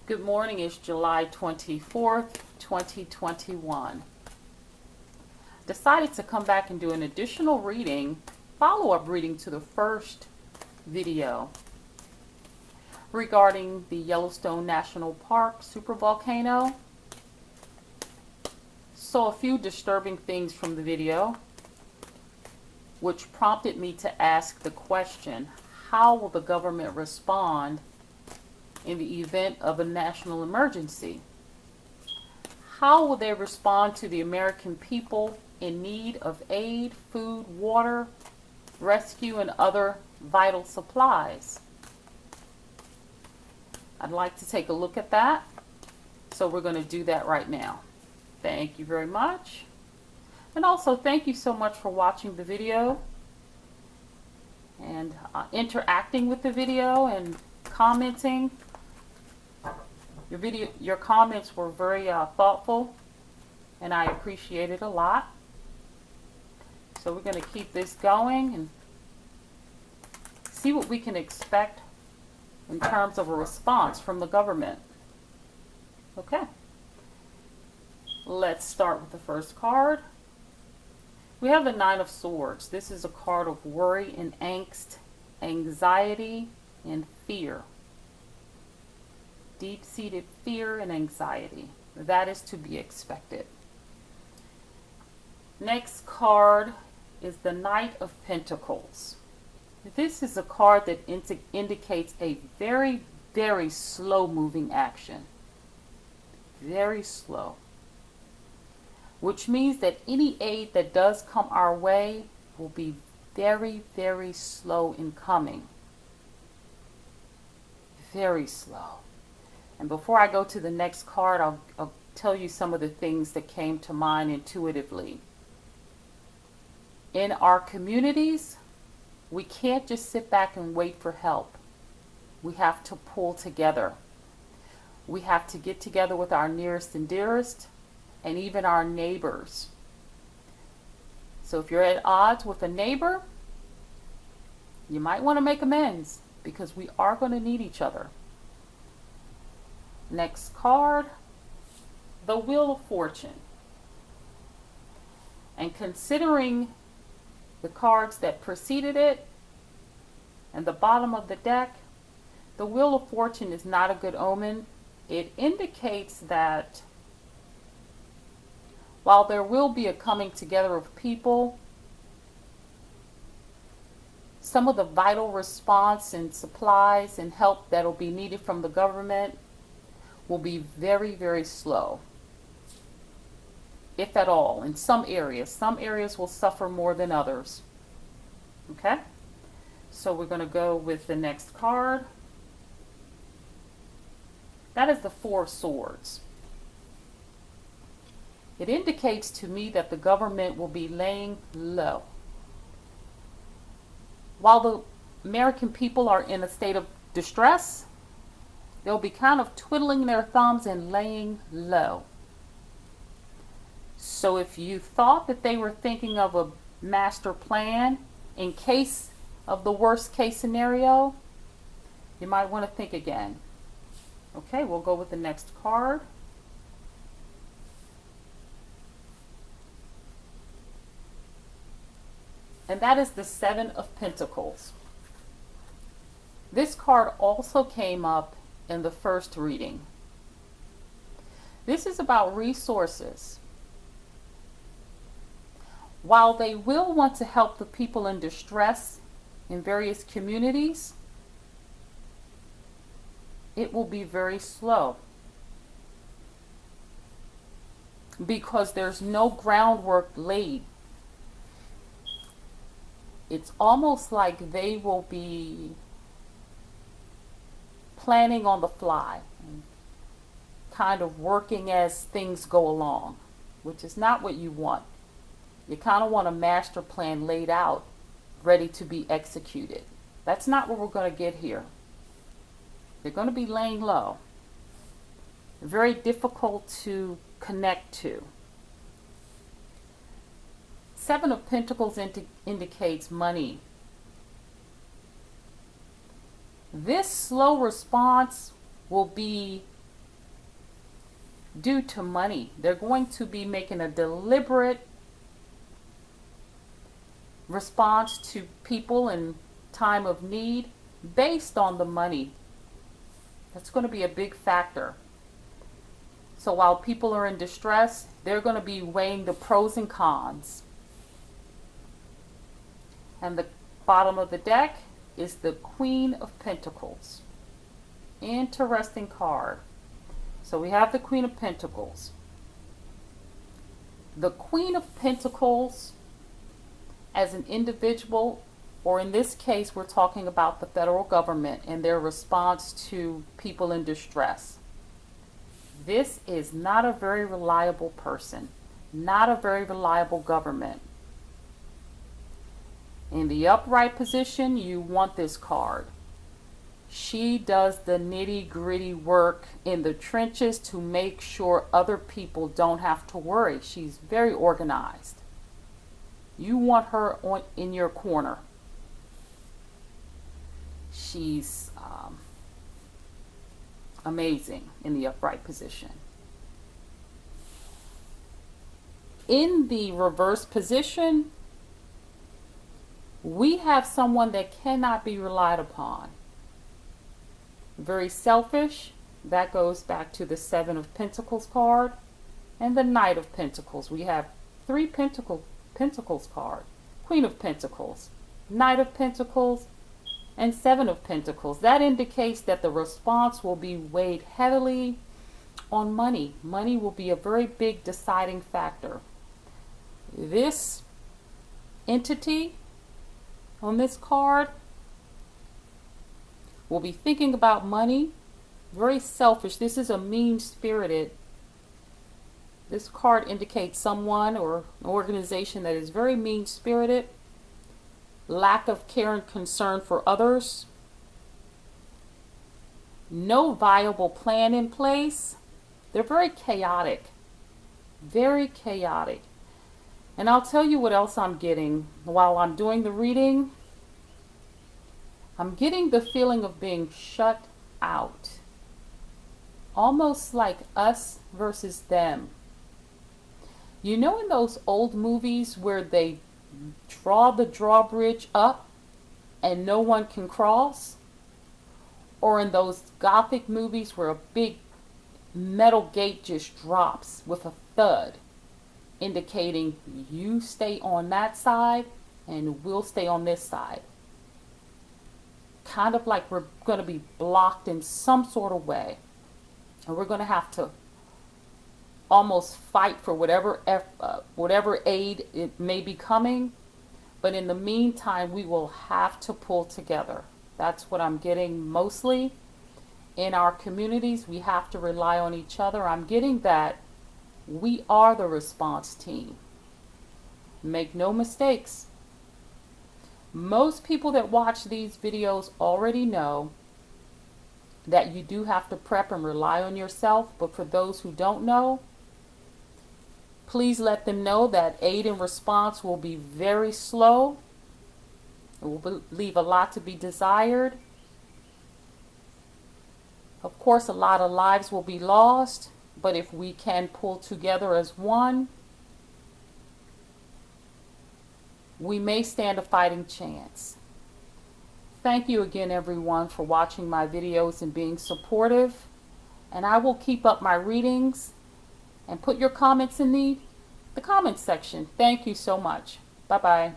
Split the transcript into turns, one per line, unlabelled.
Good morning, it's July 24th, 2021. Decided to come back and do an additional reading, follow-up reading to the first video regarding the Yellowstone National Park supervolcano. Saw a few disturbing things from the video, which prompted me to ask the question, how will the government respond in the event of a national emergency? How will they respond to the American people in need of aid, food, water, rescue, and other vital supplies? I'd like to take a look at that, so we're going to do that right now. Thank you very much. And also thank you so much for watching the video and interacting with the video and commenting. Your comments were very thoughtful, and I appreciate it a lot. So we're going to keep this going and see what we can expect in terms of a response from the government. Okay, let's start with the first card. We have the Nine of Swords. This is a card of worry and angst, anxiety and fear. Deep-seated fear and anxiety. That is to be expected. Next card is the Knight of Pentacles. This is a card that indicates a very, very slow-moving action. Very slow. Which means that any aid that does come our way will be very, very slow in coming. Very slow. And before I go to the next card, I'll tell you some of the things that came to mind intuitively. In our communities, we can't just sit back and wait for help. We have to pull together. We have to get together with our nearest and dearest, and even our neighbors. So if you're at odds with a neighbor, you might want to make amends, because we are going to need each other. Next card, the Wheel of Fortune. And considering the cards that preceded it and the bottom of the deck, the Wheel of Fortune is not a good omen. It indicates that while there will be a coming together of people, some of the vital response and supplies and help that will be needed from the government will be very, very slow, if at all, in some areas. Some areas will suffer more than others. Okay? So we're going to go with the next card. That is the Four of Swords. It indicates to me that the government will be laying low. While the American people are in a state of distress, they'll be kind of twiddling their thumbs and laying low. So if you thought that they were thinking of a master plan in case of the worst case scenario, you might want to think again. Okay, we'll go with the next card. And that is the Seven of Pentacles. This card also came up in the first reading. This is about resources. While they will want to help the people in distress in various communities, it will be very slow, because there's no groundwork laid. It's almost like they will be planning on the fly, kind of working as things go along, which is not what you want. You kind of want a master plan laid out, ready to be executed. That's not what we're going to get here. They're going to be laying low. Very difficult to connect to. Seven of Pentacles indicates money. This slow response will be due to money. They're going to be making a deliberate response to people in time of need based on the money. That's going to be a big factor. So while people are in distress, they're going to be weighing the pros and cons. And the bottom of the deck is the Queen of Pentacles. Interesting card. So we have the Queen of Pentacles. The Queen of Pentacles as an individual, or in this case, we're talking about the federal government and their response to people in distress. This is not a very reliable person, not a very reliable government. In the upright position, you want this card. She does the nitty-gritty work in the trenches to make sure other people don't have to worry. She's very organized. You want her in your corner. She's amazing in the upright position. In the reverse position, we have someone that cannot be relied upon. Very selfish. That goes back to the Seven of Pentacles card and the Knight of Pentacles. We have three Pentacles card. Queen of Pentacles, Knight of Pentacles, and Seven of Pentacles. That indicates that the response will be weighed heavily on money. Money will be a very big deciding factor. This entity on this card will be thinking about money. Very selfish. This is a mean-spirited. This card indicates someone or an organization that is very mean-spirited. Lack of care and concern for others. No viable plan in place. They're very chaotic. Very chaotic. And I'll tell you what else I'm getting while I'm doing the reading. I'm getting the feeling of being shut out. Almost like us versus them. You know, in those old movies where they draw the drawbridge up and no one can cross? Or in those gothic movies where a big metal gate just drops with a thud, indicating you stay on that side and we'll stay on this side. Kind of like we're going to be blocked in some sort of way. And we're going to have to almost fight for whatever aid it may be coming. But in the meantime, we will have to pull together. That's what I'm getting mostly. In our communities, we have to rely on each other. I'm getting that we are the response team. Make no mistakes. Most people that watch these videos already know that you do have to prep and rely on yourself. But for those who don't know, please let them know that aid and response will be very slow. It will leave a lot to be desired. Of course, a lot of lives will be lost, but if we can pull together as one, we may stand a fighting chance. Thank you again, everyone, for watching my videos and being supportive. And I will keep up my readings and put your comments in the comments section. Thank you so much. Bye-bye.